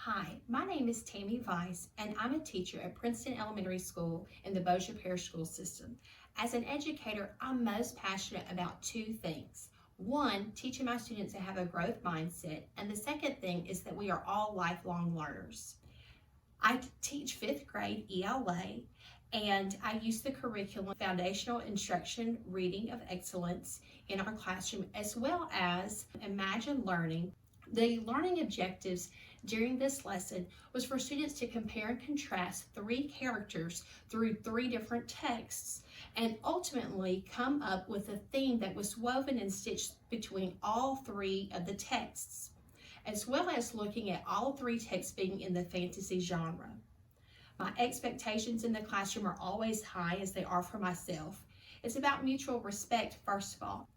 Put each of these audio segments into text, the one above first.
Hi, my name is Tammy Vice, and I'm a teacher at Princeton Elementary School in the Bossier Parish School System. As an educator, I'm most passionate about two things. One, teaching my students to have a growth mindset, and the second thing is that we are all lifelong learners. I teach 5th grade ELA, and I use the curriculum Foundational Instruction Reading of Excellence in our classroom, as well as Imagine Learning. The learning objectives during this lesson was for students to compare and contrast 3 characters through 3 different texts and ultimately come up with a theme that was woven and stitched between all 3 of the texts, as well as looking at all 3 texts being in the fantasy genre. My expectations in the classroom are always high, as they are for myself. It's about mutual respect, first of all.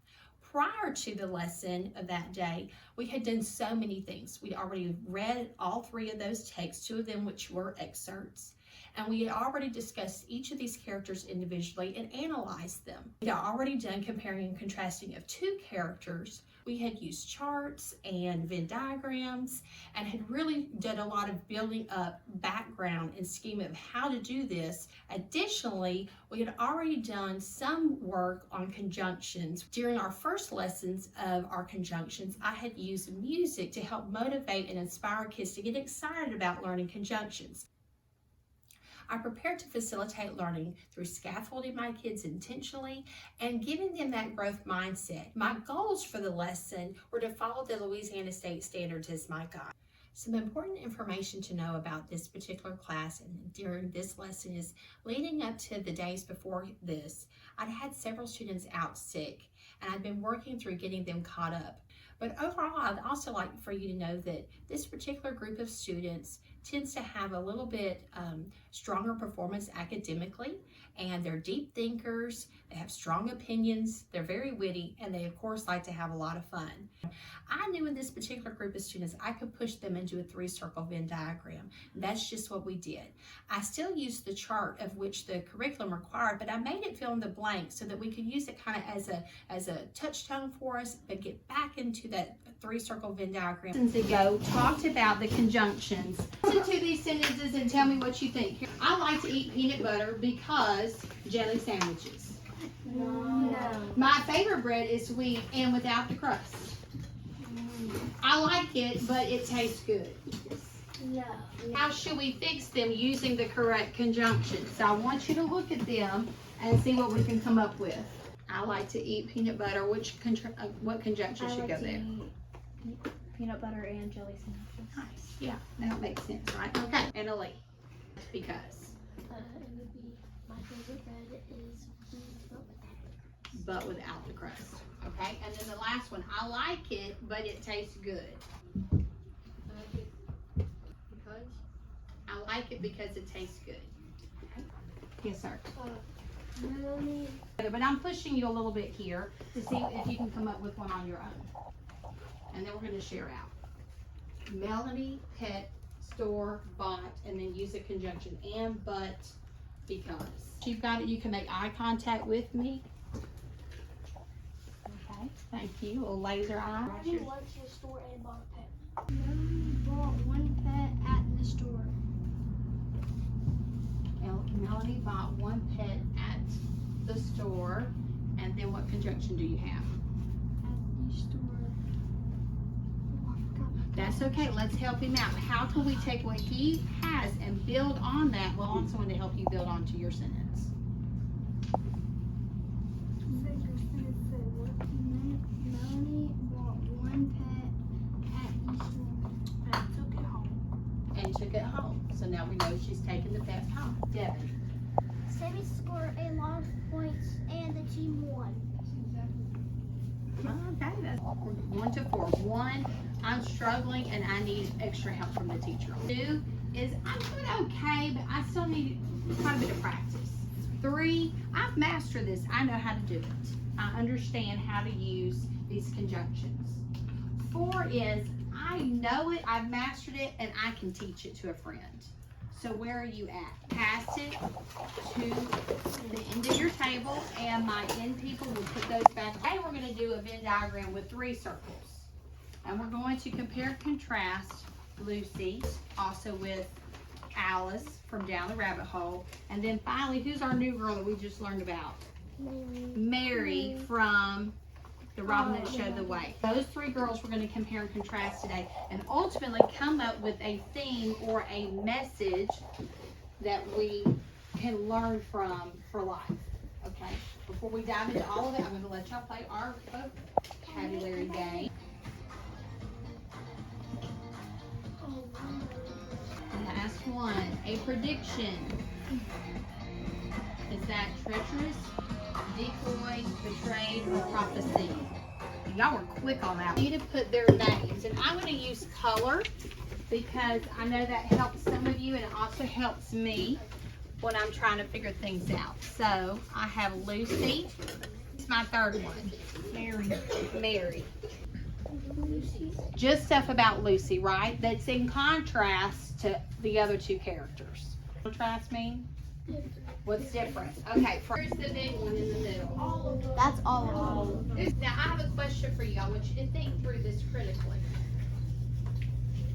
Prior to the lesson of that day, we had done so many things. We'd already read all 3 of those texts, 2 of them which were excerpts, and we had already discussed each of these characters individually and analyzed them. We had already done comparing and contrasting of 2 characters. We had used charts and Venn diagrams and had really done a lot of building up background and scheme of how to do this. Additionally, we had already done some work on conjunctions. During our first lessons of our conjunctions, I had used music to help motivate and inspire kids to get excited about learning conjunctions. I prepared to facilitate learning through scaffolding my kids intentionally and giving them that growth mindset. My goals for the lesson were to follow the Louisiana State Standards as my guide. Some important information to know about this particular class and during this lesson is leading up to the days before this, I'd had several students out sick and I'd been working through getting them caught up. But overall, I'd also like for you to know that this particular group of students tends to have a little bit stronger performance academically, and they're deep thinkers, they have strong opinions, they're very witty, and they of course like to have a lot of fun. I knew in this particular group of students I could push them into a 3-circle Venn diagram. That's just what we did. I still used the chart of which the curriculum required, but I made it fill in the blanks so that we could use it kind of as a touchstone for us, but get back into that 3-circle Venn diagram. Ago talked about the conjunctions. Listen to these sentences and tell me what you think. I like to eat peanut butter because jelly sandwiches. No. My favorite bread is sweet and without the crust. I like it, but it tastes good. No. How should we fix them using the correct conjunctions? So I want you to look at them and see what we can come up with. I like to eat peanut butter. What conjunction should go there? Peanut butter and jelly sandwiches. Nice. Yeah, that makes sense, right? Okay. And Ellie, because It would be my favorite bread is wheat but without the crust. Okay. And then the last one, I like it, but it tastes good. Because I like it because it tastes good. Okay. Yes, sir. Melanie. But I'm pushing you a little bit here to see if you can come up with one on your own. And then we're going to share out. Melody, pet, store, bought, and then use a conjunction and, but, because. You've got it. You can make eye contact with me. Okay, thank you. A little laser eye. Melanie went to the store and bought a pet. Melanie bought one pet at the store. Melody bought one pet at the store. And then what conjunction do you have? At the store. Oh, I forgot. That's okay. Let's help him out. How can we take what he has and build on that? Well, on someone to help you build onto your sentence. Melanie bought one pet at the store and took it home. And took it home. So now we know she's taken the pet home. Devin. Sammy scored a lot of points and the team won. Okay, that's 1 to 4. 1, I'm struggling and I need extra help from the teacher. 2 is I'm doing okay, but I still need quite a bit of practice. 3, I've mastered this. I know how to do it. I understand how to use these conjunctions. 4 is I know it, I've mastered it, and I can teach it to a friend. So where are you at? Pass it to the end of your table, and my end people will put those back. Today we're going to do a Venn diagram with 3 circles. And we're going to compare and contrast Lucy, also with Alice from Down the Rabbit Hole. And then finally, who's our new girl that we just learned about? Mary from The Robin That Showed the Way. Those three girls we're going to compare and contrast today and ultimately come up with a theme or a message that we can learn from for life. Okay? Before we dive into all of it, I'm going to let y'all play our vocabulary game. Last one, a prediction. Is that treacherous, decoy, betrayed, or prophecy? Y'all were quick on that. I need to put their names, and I'm going to use color because I know that helps some of you, and it also helps me when I'm trying to figure things out. So I have Lucy. It's my third one. Mary. Just stuff about Lucy, right? That's in contrast to the other two characters. Contrast mean? What's different? Okay, here's the big one in the middle. That's all. Now, I have a question for you. I want you to think through this critically.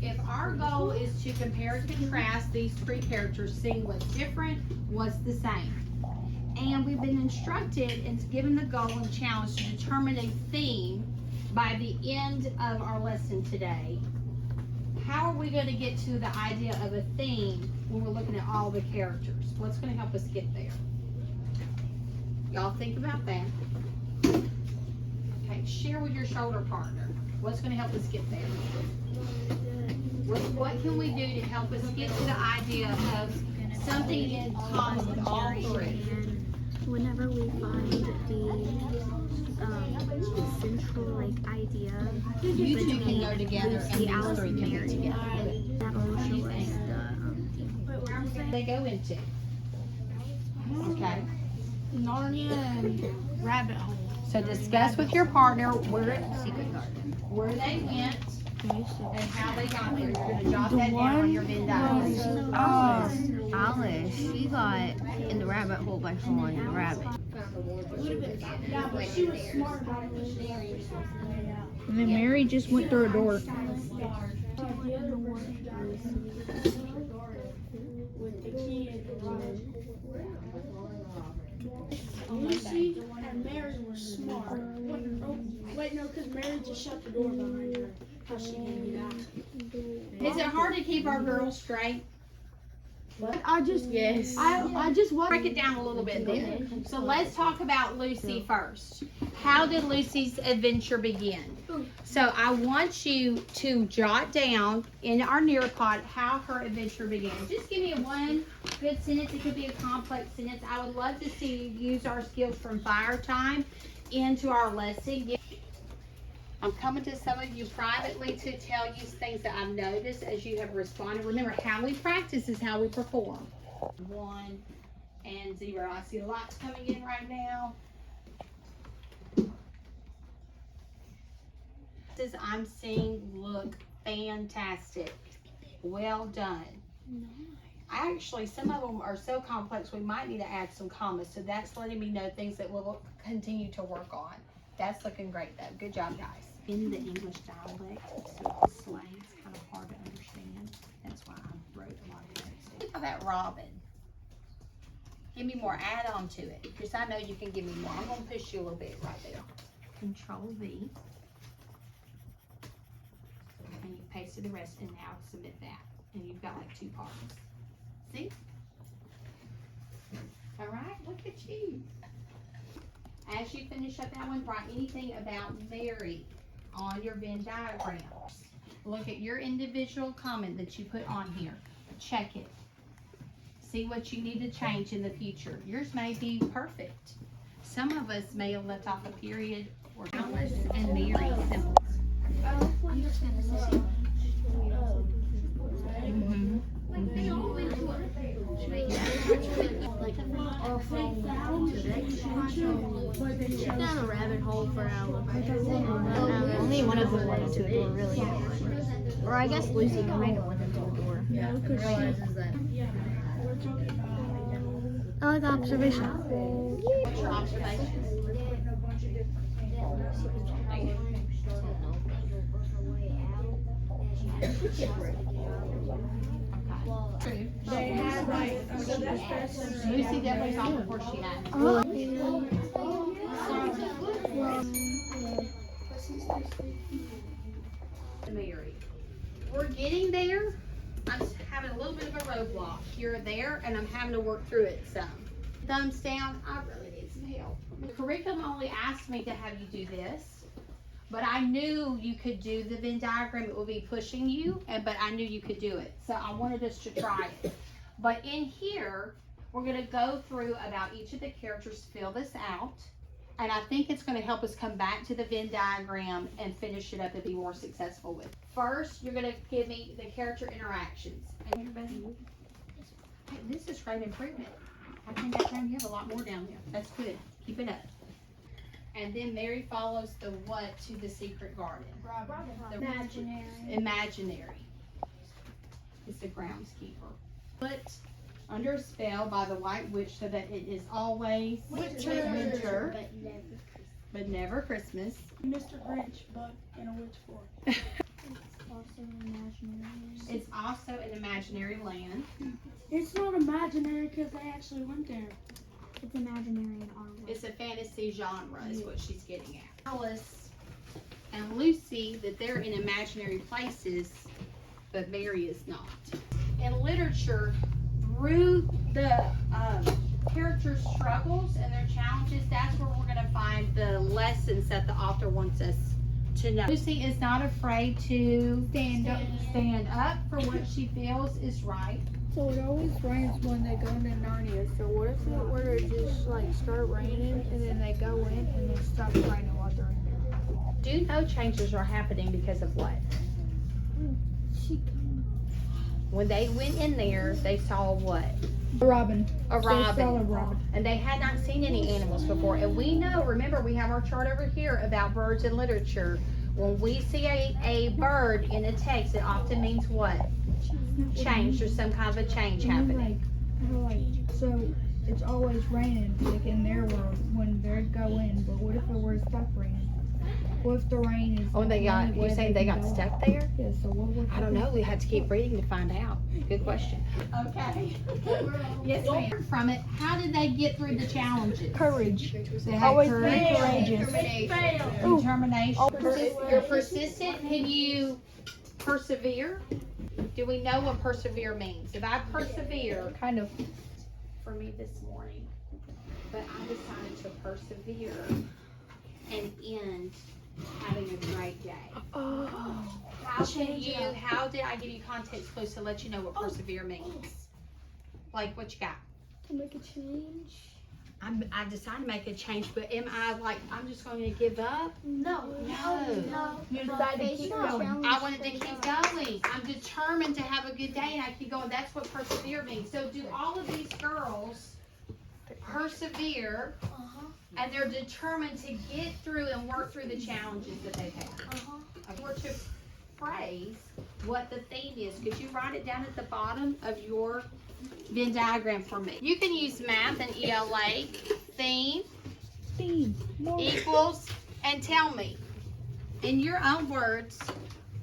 If our goal is to compare and contrast these three characters, seeing what's different, what's the same. And we've been instructed and given the goal and challenge to determine a theme by the end of our lesson today. How are we going to get to the idea of a theme when we're looking at all the characters? What's going to help us get there? Y'all think about that. Okay, share with your shoulder partner. What's going to help us get there? What can we do to help us get to the idea of something in common with all three? Whenever we find the central idea, You two can go together and Lucy, these Alice, three and can Mary, get together. that'll show us the They go into. Okay. Narnia and Rabbit Hole. So discuss with your partner where Secret Garden. they went and how they got there. You're going to jot that down on your Venn diagram. Alice, she got in the rabbit hole by following the rabbit. She was smart about it. And then Mary just went through a door. Lucy and Mary were smart. Wait, no, because Mary just shut the door behind her. How she didn't get out. Is it hard to keep our girls straight? I just Break it down a little bit then. So let's talk about Lucy first. How did Lucy's adventure begin? So I want you to jot down in our Nearpod how her adventure began. Just give me one good sentence. It could be a complex sentence. I would love to see you use our skills from fire time into our lesson. I'm coming to some of you privately to tell you things that I've noticed as you have responded. Remember, how we practice is how we perform. 1 and 0. I see lots coming in right now. This I'm seeing look fantastic. Well done. Actually, some of them are so complex we might need to add some commas. So that's letting me know things that we'll continue to work on. That's looking great though. Good job, guys. In the English dialect, so the slang's kind of hard to understand. That's why I wrote a lot of notes. Think about that Robin. Give me more, add on to it. Because I know you can give me more. I'm going to push you a little bit right there. Control V. And you pasted the rest and now submit that. And you've got like 2 parts. See? All right, look at you. As you finish up that one, write anything about Mary on your Venn diagrams. Look at your individual comment that you put on here. Check it. See what you need to change in the future. Yours may be perfect. Some of us may have left off a period or Alice and Mary symbols. I'm just gonna say. Down a rabbit hole for Alice. Only one of them went into a door, really. Or I guess Lucy kind of went into a door. Yeah, because Realizes that. we're talking about. I like observation. What's your observation? They had like a Lucy definitely saw before she had it. Mary. We're getting there. I'm just having a little bit of a roadblock here or there, and I'm having to work through it some. Thumbs down, I really need some help. The curriculum only asked me to have you do this, but I knew you could do the Venn diagram. It will be pushing you, but I knew you could do it. So I wanted us to try it. But in here, we're gonna go through about each of the characters, fill this out. And I think it's going to help us come back to the Venn diagram and finish it up and be more successful with. First, you're going to give me the character interactions. And everybody, hey, this is great improvement. I think that time you have a lot more down there. That's good. Keep it up. And then Mary follows the what to the secret garden. The imaginary. It's the groundskeeper. Put under a spell by the white witch so that it is always winter, but never Christmas. Mr. Grinch, but in a witch form. It's also an imaginary land. It's not imaginary because they actually went there. It's imaginary in our world. It's a fantasy genre is what she's getting at. Alice and Lucy, that they're in imaginary places, but Mary is not. In literature, through the characters' struggles and their challenges, that's where we're going to find the lessons that the author wants us to know. Lucy is not afraid to stand up for what she feels is right. So it always rains when they go into Narnia. So what if it were to just like start raining and then they go in and then stop raining while they're in there? Do know changes are happening because of what? When they went in there, they saw what? A robin. A They saw robin. a robin. And they had not seen any animals before. And we know, remember, we have our chart over here about birds in literature. When we see a bird in a text, it often means what? Change. There's some kind of a change happening. So it's always raining like in their world when they go in. But what if it were to stop raining? What if the rain is? Oh, they got, you're saying they got stuck there? Yeah. So what would? I don't know. We have to keep reading to find out. Good question. Okay. Yes, ma'am. From it, how did they get through the challenges? Courage. They had Always courage, be courageous. determination. You're persistent. Can you persevere? Do we know what persevere means? If I persevere, Kind of. for me this morning, but I decided to persevere and end having a great day. How did I give you context clues to let you know what persevere means? Like what you got? To make a change? I decided to make a change, but am I like, I'm just going to give up? No. You decided to keep going. I wanted to keep going. I'm determined to have a good day and I keep going. That's what persevere means. So do all of these girls persevere and they're determined to get through and work through the challenges that they've had? Or to phrase what the theme is. Could you write it down at the bottom of your Venn diagram for me? You can use math and ELA. Theme equals, and tell me in your own words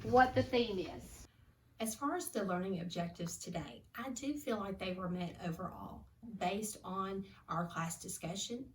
what the theme is. As far as the learning objectives today, I do feel like they were met overall based on our class discussion,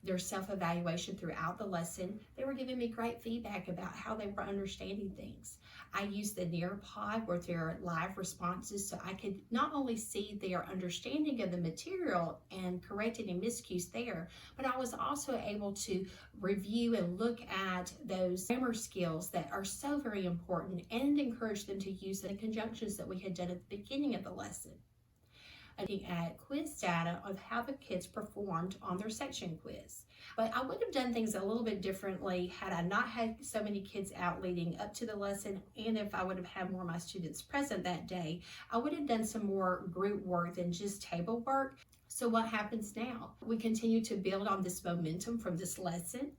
their self-evaluation throughout the lesson. They were giving me great feedback about how they were understanding things. I used the Nearpod with their live responses so I could not only see their understanding of the material and correct any miscues there, but I was also able to review and look at those grammar skills that are so very important and encourage them to use the conjunctions that we had done at the beginning of the lesson. Looking at quiz data of how the kids performed on their section quiz. But I would have done things a little bit differently had I not had so many kids out leading up to the lesson, and if I would have had more of my students present that day, I would have done some more group work than just table work. So what happens now? We continue to build on this momentum from this lesson,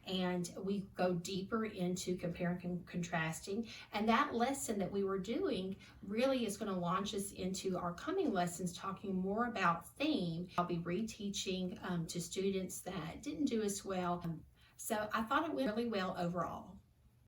and we go deeper into comparing and contrasting. And that lesson that we were doing really is going to launch us into our coming lessons, talking more about theme. I'll be reteaching to students that didn't do as well. So I thought it went really well overall.